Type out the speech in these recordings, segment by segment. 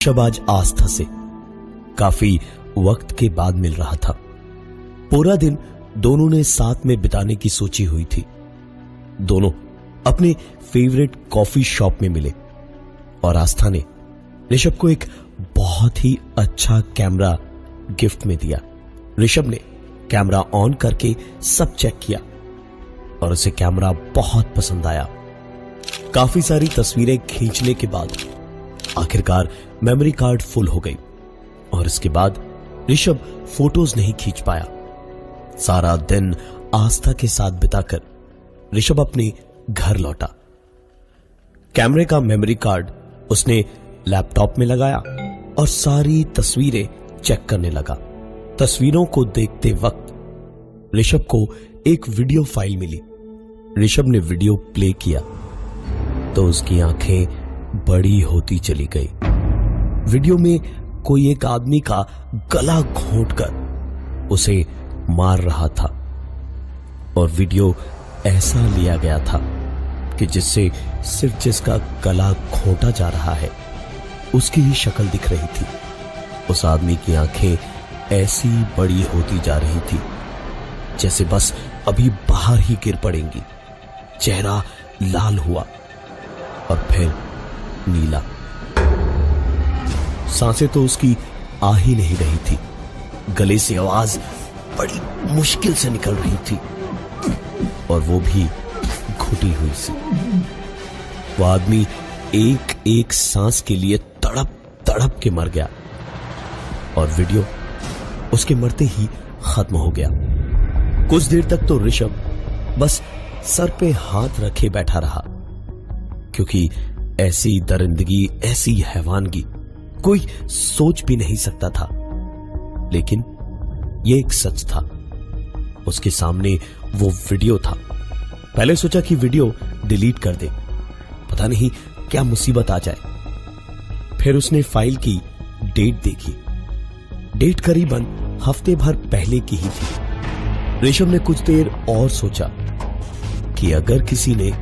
ऋषभ आज आस्था से काफी वक्त के बाद मिल रहा था। पूरा दिन दोनों ने साथ में बिताने की सोची हुई थी। दोनों अपने फेवरेट कॉफी शॉप में मिले और आस्था ने ऋषभ को एक बहुत ही अच्छा कैमरा गिफ्ट में दिया। ऋषभ ने कैमरा ऑन करके सब चेक किया और उसे कैमरा बहुत पसंद आया। काफी सारी तस्वीरें खींचने के बाद आखिरकार मेमोरी कार्ड फुल हो गई और इसके बाद ऋषभ फोटोज नहीं खींच पाया। सारा दिन आस्था के साथ बिताकर ऋषभ अपने घर लौटा। कैमरे का मेमोरी कार्ड उसने लैपटॉप में लगाया और सारी तस्वीरें चेक करने लगा। तस्वीरों को देखते वक्त ऋषभ को एक वीडियो फाइल मिली। ऋषभ ने वीडियो प्ले किया तो उसकी आंखें बड़ी होती चली गई। वीडियो में कोई एक आदमी का गला घोंटकर उसे मार रहा था और वीडियो ऐसा लिया गया था कि जिससे सिर्फ जिसका गला घोंटा जा रहा है उसकी ही शक्ल दिख रही थी। उस आदमी की आंखें ऐसी बड़ी होती जा रही थी जैसे बस अभी बाहर ही गिर पड़ेंगी। चेहरा लाल हुआ और फिर नीला। सांसें तो उसकी आ ही नहीं रही थी। गले से आवाज बड़ी मुश्किल से निकल रही थी और वो भी घुटी हुई सी। वो आदमी एक एक सांस के लिए तड़प तड़प के मर गया और वीडियो उसके मरते ही खत्म हो गया। कुछ देर तक तो ऋषभ बस सर पे हाथ रखे बैठा रहा, क्योंकि ऐसी दरिंदगी, ऐसी हैवानगी कोई सोच भी नहीं सकता था। लेकिन यह एक सच था। उसके सामने वो वीडियो था। पहले सोचा कि वीडियो डिलीट कर दे, पता नहीं क्या मुसीबत आ जाए। फिर उसने फाइल की डेट देखी। डेट करीबन हफ्ते भर पहले की ही थी। ऋषभ ने कुछ देर और सोचा कि अगर किसी ने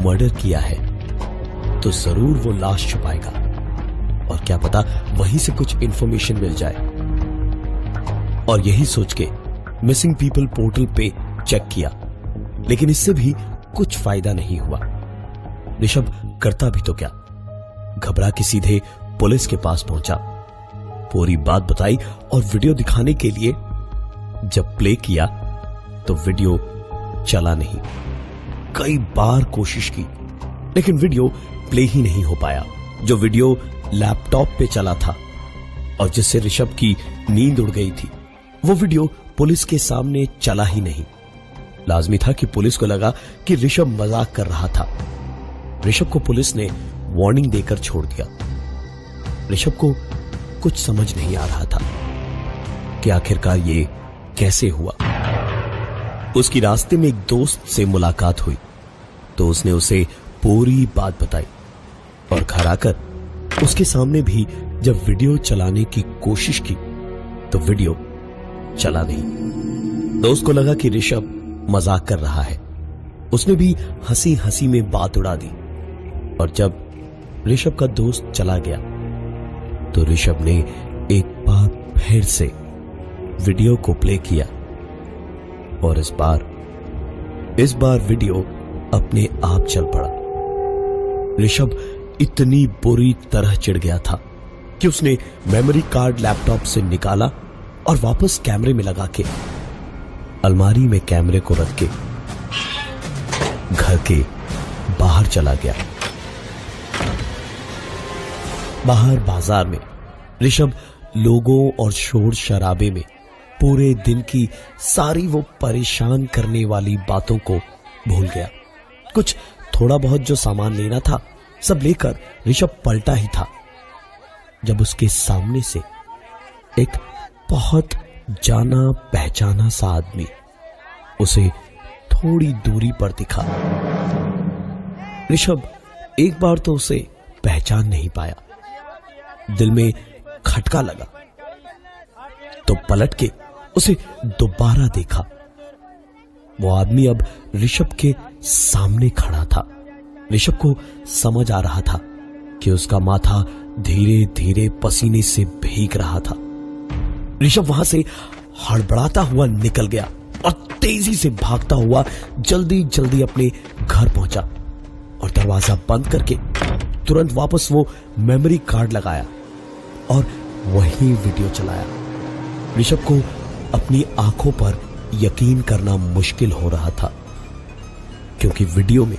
मर्डर किया है तो जरूर वो लाश छुपाएगा और क्या पता वहीं से कुछ इंफॉर्मेशन मिल जाए। और यही सोच के मिसिंग पीपल पोर्टल पे चेक किया, लेकिन इससे भी कुछ फायदा नहीं हुआ। ऋषभ करता भी तो क्या, घबरा के सीधे पुलिस के पास पहुंचा। पूरी बात बताई और वीडियो दिखाने के लिए जब प्ले किया तो वीडियो चला नहीं। कई बार कोशिश की लेकिन वीडियो प्ले ही नहीं हो पाया। जो वीडियो लैपटॉप पे चला था और जिससे ऋषभ की नींद उड़ गई थी, वो वीडियो पुलिस के सामने चला ही नहीं। लाजमी था कि पुलिस को लगा कि ऋषभ मजाक कर रहा था। ऋषभ को पुलिस ने वार्निंग देकर छोड़ दिया। ऋषभ को कुछ समझ नहीं आ रहा था कि आखिरकार ये कैसे हुआ। उसकी रास्ते में एक दोस्त से मुलाकात हुई तो उसने उसे पूरी बात बताई और घर आकर उसके सामने भी जब वीडियो चलाने की कोशिश की तो वीडियो चला नहीं। दोस्त को लगा कि ऋषभ मजाक कर रहा है। उसने भी हंसी हंसी में बात उड़ा दी और जब ऋषभ का दोस्त चला गया तो ऋषभ ने एक बार फिर से वीडियो को प्ले किया और इस बार वीडियो अपने आप चल पड़ा। ऋषभ इतनी बुरी तरह चिढ़ गया था कि उसने मेमोरी कार्ड लैपटॉप से निकाला और वापस कैमरे में लगा के अलमारी में कैमरे को रख के घर के बाहर चला गया। बाहर बाजार में ऋषभ लोगों और शोर शराबे में पूरे दिन की सारी वो परेशान करने वाली बातों को भूल गया। कुछ थोड़ा बहुत जो सामान लेना था सब लेकर ऋषभ पलटा ही था जब उसके सामने से एक बहुत जाना पहचाना सा आदमी उसे थोड़ी दूरी पर दिखा। ऋषभ एक बार तो उसे पहचान नहीं पाया। दिल में खटका लगा तो पलट के उसे दोबारा देखा। वो आदमी अब ऋषभ के सामने खड़ा था। ऋषभ को समझ आ रहा था कि उसका माथा धीरे धीरे पसीने से भीग रहा था। ऋषभ वहां से हड़बड़ाता हुआ निकल गया और तेजी से भागता हुआ जल्दी जल्दी अपने घर पहुंचा और दरवाजा बंद करके तुरंत वापस वो मेमोरी कार्ड लगाया और वही वीडियो चलाया। ऋषभ को अपनी आंखों पर यकीन करना मुश्किल हो रहा था, क्योंकि वीडियो में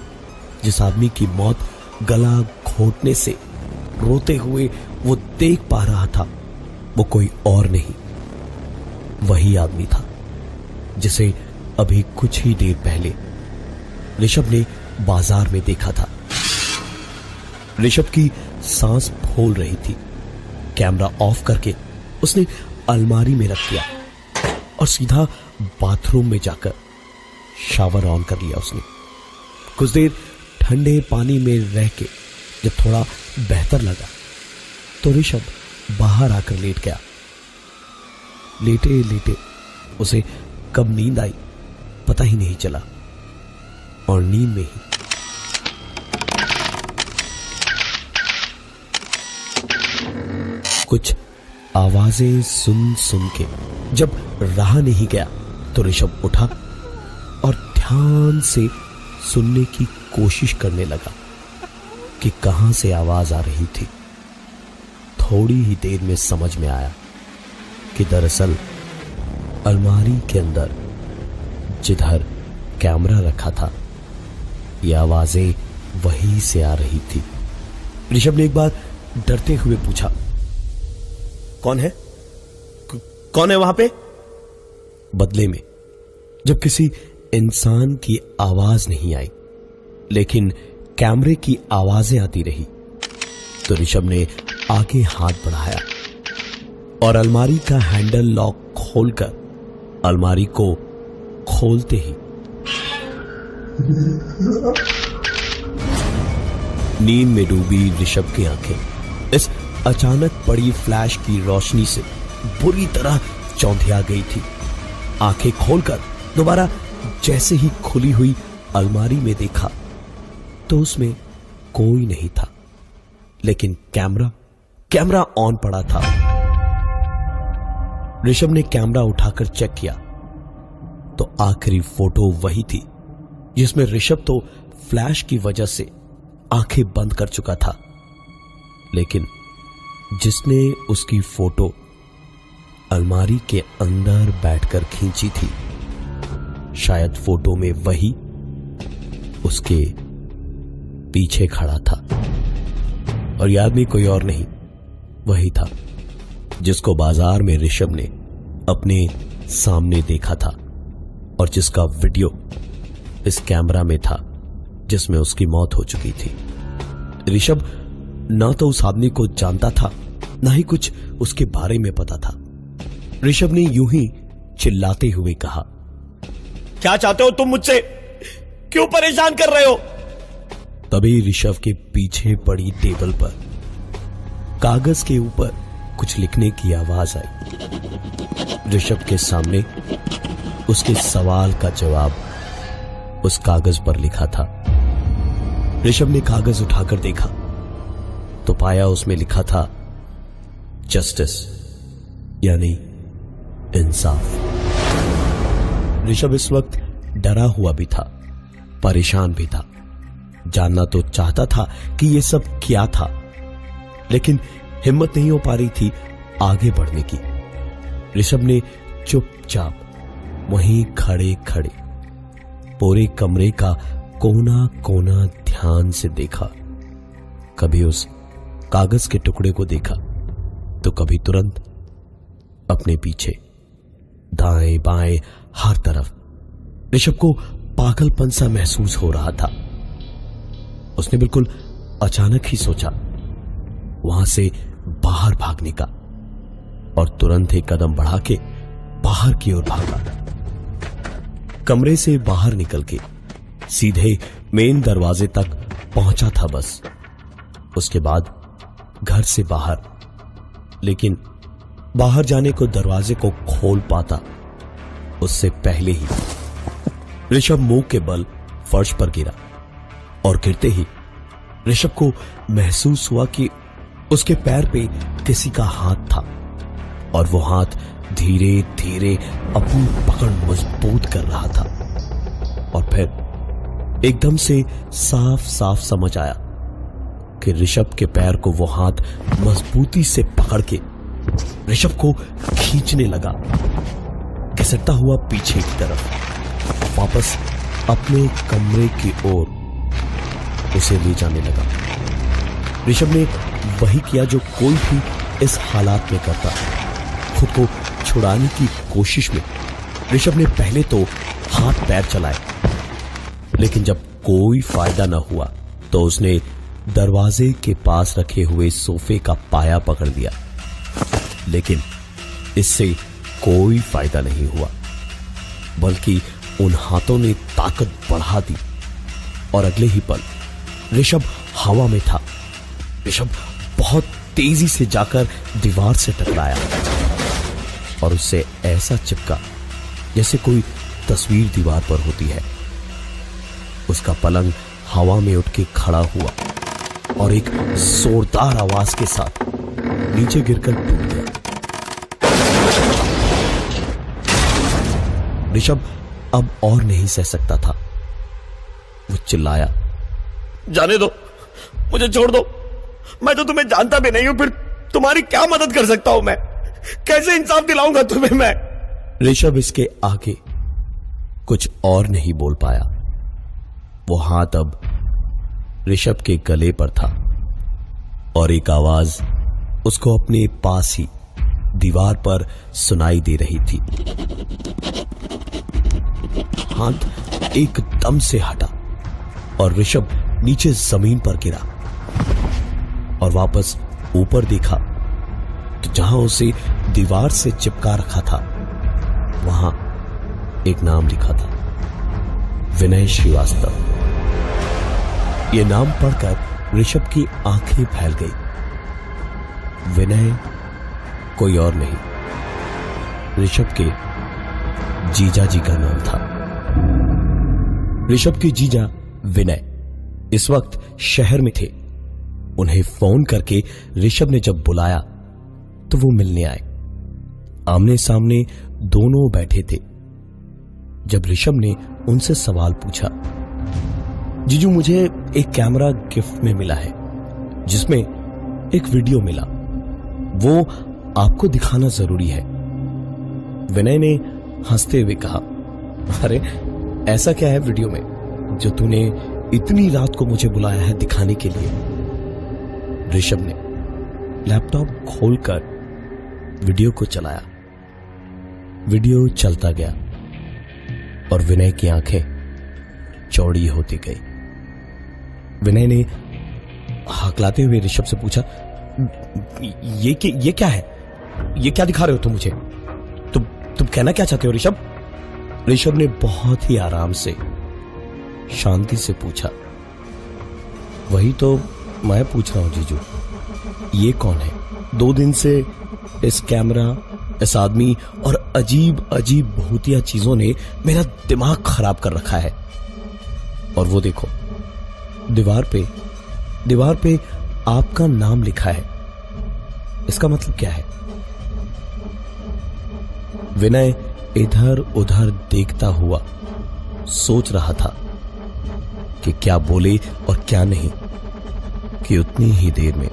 जिस आदमी की मौत गला घोटने से रोते हुए वो देख पा रहा था, वो कोई और नहीं, वही आदमी था जिसे अभी कुछ ही देर पहले ऋषभ ने बाजार में देखा था। ऋषभ की सांस फूल रही थी। कैमरा ऑफ करके उसने अलमारी में रख दिया और सीधा बाथरूम में जाकर शावर ऑन कर लिया उसने। कुछ देर ठंडे पानी में रह के जब थोड़ा बेहतर लगा तो ऋषभ बाहर आकर लेट गया। लेटे लेटे उसे कब नींद आई पता ही नहीं चला और नींद में ही कुछ आवाजें सुन सुन के जब रहा नहीं गया तो ऋषभ उठा और ध्यान से सुनने की कोशिश करने लगा कि कहां से आवाज आ रही थी। थोड़ी ही देर में समझ में आया कि दरअसल अलमारी के अंदर जिधर कैमरा रखा था ये आवाजें वहीं से आ रही थी। ऋषभ ने एक बार डरते हुए पूछा, कौन है? कौन है वहां पे? बदले में जब किसी इंसान की आवाज नहीं आई लेकिन कैमरे की आवाजें आती रही तो ऋषभ ने आगे हाथ बढ़ाया और अलमारी का हैंडल लॉक खोलकर अलमारी को खोलते ही नींद में डूबी ऋषभ की आंखें इस अचानक पड़ी फ्लैश की रोशनी से बुरी तरह चौंधिया गई थी। आंखें खोलकर दोबारा जैसे ही खुली हुई अलमारी में देखा तो उसमें कोई नहीं था, लेकिन कैमरा ऑन पड़ा था। ऋषभ ने कैमरा उठाकर चेक किया तो आखिरी फोटो वही थी जिसमें ऋषभ तो फ्लैश की वजह से आंखें बंद कर चुका था, लेकिन जिसने उसकी फोटो अलमारी के अंदर बैठकर खींची थी शायद फोटो में वही उसके पीछे खड़ा था और यह आदमी कोई और नहीं वही था जिसको बाजार में ऋषभ ने अपने सामने देखा था और जिसका वीडियो इस कैमरा में था जिसमें उसकी मौत हो चुकी थी। ऋषभ ना तो उस आदमी को जानता था ना ही कुछ उसके बारे में पता था। ऋषभ ने यूं ही चिल्लाते हुए कहा, क्या चाहते हो तुम मुझसे? क्यों परेशान कर रहे हो? तभी ऋषभ के पीछे पड़ी टेबल पर कागज के ऊपर कुछ लिखने की आवाज आई। ऋषभ के सामने उसके सवाल का जवाब उस कागज पर लिखा था। ऋषभ ने कागज उठाकर देखा तो पाया उसमें लिखा था जस्टिस, यानी इंसाफ। ऋषभ इस वक्त डरा हुआ भी था, परेशान भी था। जानना तो चाहता था कि यह सब क्या था, लेकिन हिम्मत नहीं हो पा रही थी आगे बढ़ने की। ऋषभ ने चुपचाप वहीं खड़े खड़े पूरे कमरे का कोना कोना ध्यान से देखा। कभी उस कागज के टुकड़े को देखा तो कभी तुरंत अपने पीछे, दाएं बाएं हर तरफ ऋषभ को पागलपन सा महसूस हो रहा था। उसने बिल्कुल अचानक ही सोचा वहां से बाहर भागने का और तुरंत एक कदम बढ़ा के बाहर की ओर भागा। कमरे से बाहर निकल के सीधे मेन दरवाजे तक पहुंचा था बस। उसके बाद घर से बाहर, लेकिन बाहर जाने को दरवाजे को खोल पाता उससे पहले ही ऋषभ मुंह के बल फर्श पर गिरा और गिरते ही ऋषभ को महसूस हुआ कि उसके पैर पे किसी का हाथ था और वो हाथ धीरे धीरे अपनी पकड़ मजबूत कर रहा था। और फिर एकदम से साफ साफ समझ आया कि ऋषभ के पैर को वो हाथ मजबूती से पकड़ के ऋषभ को खींचने लगा, घिसटता हुआ पीछे की तरफ वापस अपने कमरे की ओर उसे ले जाने लगा। ऋषभ ने वही किया जो कोई भी इस हालात में करता। खुद को छुड़ाने की कोशिश में ऋषभ ने पहले तो हाथ पैर चलाए, लेकिन जब कोई फायदा न हुआ तो उसने दरवाजे के पास रखे हुए सोफे का पाया पकड़ लिया, लेकिन इससे कोई फायदा नहीं हुआ, बल्कि उन हाथों ने ताकत बढ़ा दी और अगले ही पल ऋषभ हवा में था। ऋषभ बहुत तेजी से जाकर दीवार से टकराया और उससे ऐसा चिपका जैसे कोई तस्वीर दीवार पर होती है। उसका पलंग हवा में उठ के खड़ा हुआ और एक जोरदार आवाज के साथ नीचे गिरकर टूट गया। ऋषभ अब और नहीं सह सकता था। वो चिल्लाया, जाने दो, मुझे छोड़ दो, मैं तो तुम्हें जानता भी नहीं हूं, फिर तुम्हारी क्या मदद कर सकता हूं मैं? कैसे इंसाफ दिलाऊंगा तुम्हें मैं? ऋषभ इसके आगे कुछ और नहीं बोल पाया। वो हाथ अब ऋषभ के गले पर था और एक आवाज उसको अपने पास ही दीवार पर सुनाई दे रही थी। हाथ एकदम से हटा और ऋषभ नीचे जमीन पर गिरा और वापस ऊपर देखा तो जहां उसे दीवार से चिपका रखा था वहां एक नाम लिखा था, विनय श्रीवास्तव। यह नाम पढ़कर ऋषभ की आंखें फैल गई। विनय कोई और नहीं, ऋषभ के जीजा जी का नाम था। ऋषभ के जीजा विनय इस वक्त शहर में थे। उन्हें फोन करके ऋषभ ने जब बुलाया तो वो मिलने आए। आमने सामने दोनों बैठे थे। जब ऋषभ ने उनसे सवाल पूछा, जीजू मुझे एक कैमरा गिफ्ट में मिला है जिसमें एक वीडियो मिला, वो आपको दिखाना जरूरी है। विनय ने हंसते हुए कहा, अरे ऐसा क्या है वीडियो में जो तूने इतनी रात को मुझे बुलाया है दिखाने के लिए? ऋषभ ने लैपटॉप खोलकर वीडियो को चलाया। वीडियो चलता गया और विनय की आंखें चौड़ी होती गई। विनय ने हाकलाते हुए ऋषभ से पूछा, ये क्या है? ये क्या दिखा रहे हो तुम मुझे? तुम कहना क्या चाहते हो ऋषभ? ऋषभ ने बहुत ही आराम से शांति से पूछा, वही तो मैं पूछ रहा हूं जीजू, ये कौन है? 2 दिन से इस कैमरा, इस आदमी और अजीब अजीब भूतिया चीजों ने मेरा दिमाग खराब कर रखा है। और वो देखो, दीवार पे आपका नाम लिखा है। इसका मतलब क्या है? विनय इधर उधर देखता हुआ सोच रहा था कि क्या बोले और क्या नहीं, कि उतनी ही देर में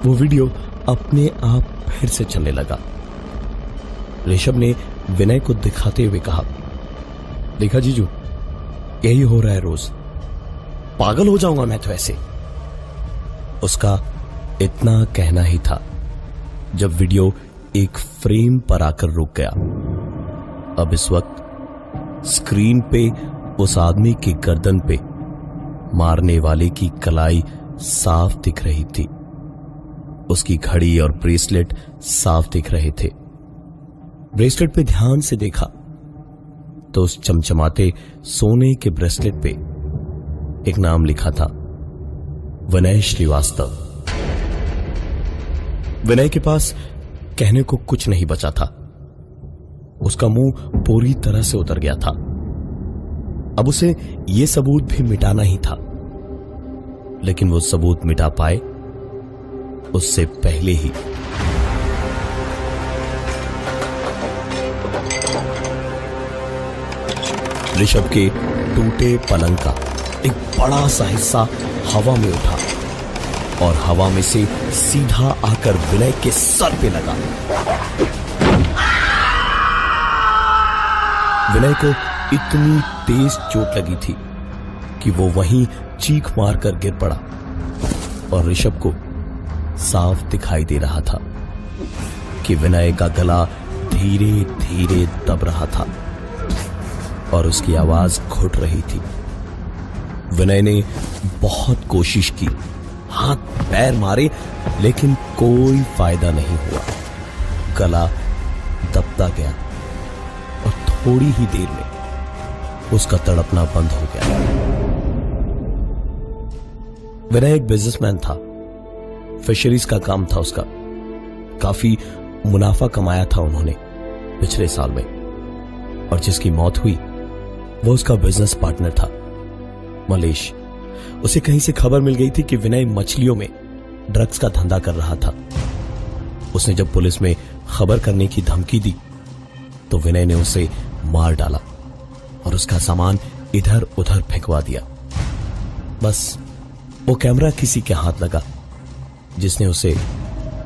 वो वीडियो अपने आप फिर से चलने लगा। ऋषभ ने विनय को दिखाते हुए कहा, देखा जीजू, यही हो रहा है रोज, पागल हो जाऊंगा मैं तो ऐसे। उसका इतना कहना ही था जब वीडियो एक फ्रेम पर आकर रुक गया। अब इस वक्त स्क्रीन पे उस आदमी की गर्दन पे मारने वाले की कलाई साफ दिख रही थी। उसकी घड़ी और ब्रेसलेट साफ दिख रहे थे। ब्रेसलेट पे ध्यान से देखा तो उस चमचमाते सोने के ब्रेसलेट पे एक नाम लिखा था, विनय श्रीवास्तव। विनय के पास कहने को कुछ नहीं बचा था। उसका मुंह पूरी तरह से उतर गया था। अब उसे यह सबूत भी मिटाना ही था। लेकिन वो सबूत मिटा पाए उससे पहले ही। ऋषभ के टूटे पलंग का एक बड़ा सा हिस्सा हवा में उठा और हवा में से सीधा आकर विनय के सर पे लगा। विनय को इतनी तेज चोट लगी थी कि वो वहीं चीख मारकर गिर पड़ा और ऋषभ को साफ दिखाई दे रहा था कि विनय का गला धीरे धीरे दब रहा था और उसकी आवाज घुट रही थी। विनय ने बहुत कोशिश की, हाथ पैर मारे, लेकिन कोई फायदा नहीं हुआ। गला दबता गया और थोड़ी ही देर में उसका तड़पना बंद हो गया। विनय एक बिजनेसमैन था, फिशरीज का काम था उसका। काफी मुनाफा कमाया था उन्होंने पिछले साल में, और जिसकी मौत हुई वो उसका बिजनेस पार्टनर था मलेश। उसे कहीं से खबर मिल गई थी कि विनय मछलियों में ड्रग्स का धंधा कर रहा था। उसने जब पुलिस में खबर करने की धमकी दी तो विनय ने उसे मार डाला और उसका सामान इधर उधर फेंकवा दिया। बस वो कैमरा किसी के हाथ लगा जिसने उसे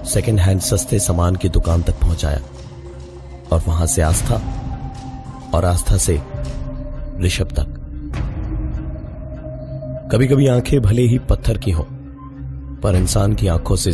सेकेंड हैंड सस्ते सामान की दुकान तक पहुंचाया और वहां से आस्था, और आस्था से ऋषभ तक। कभी कभी आंखें भले ही पत्थर की हों, पर इंसान की आंखों से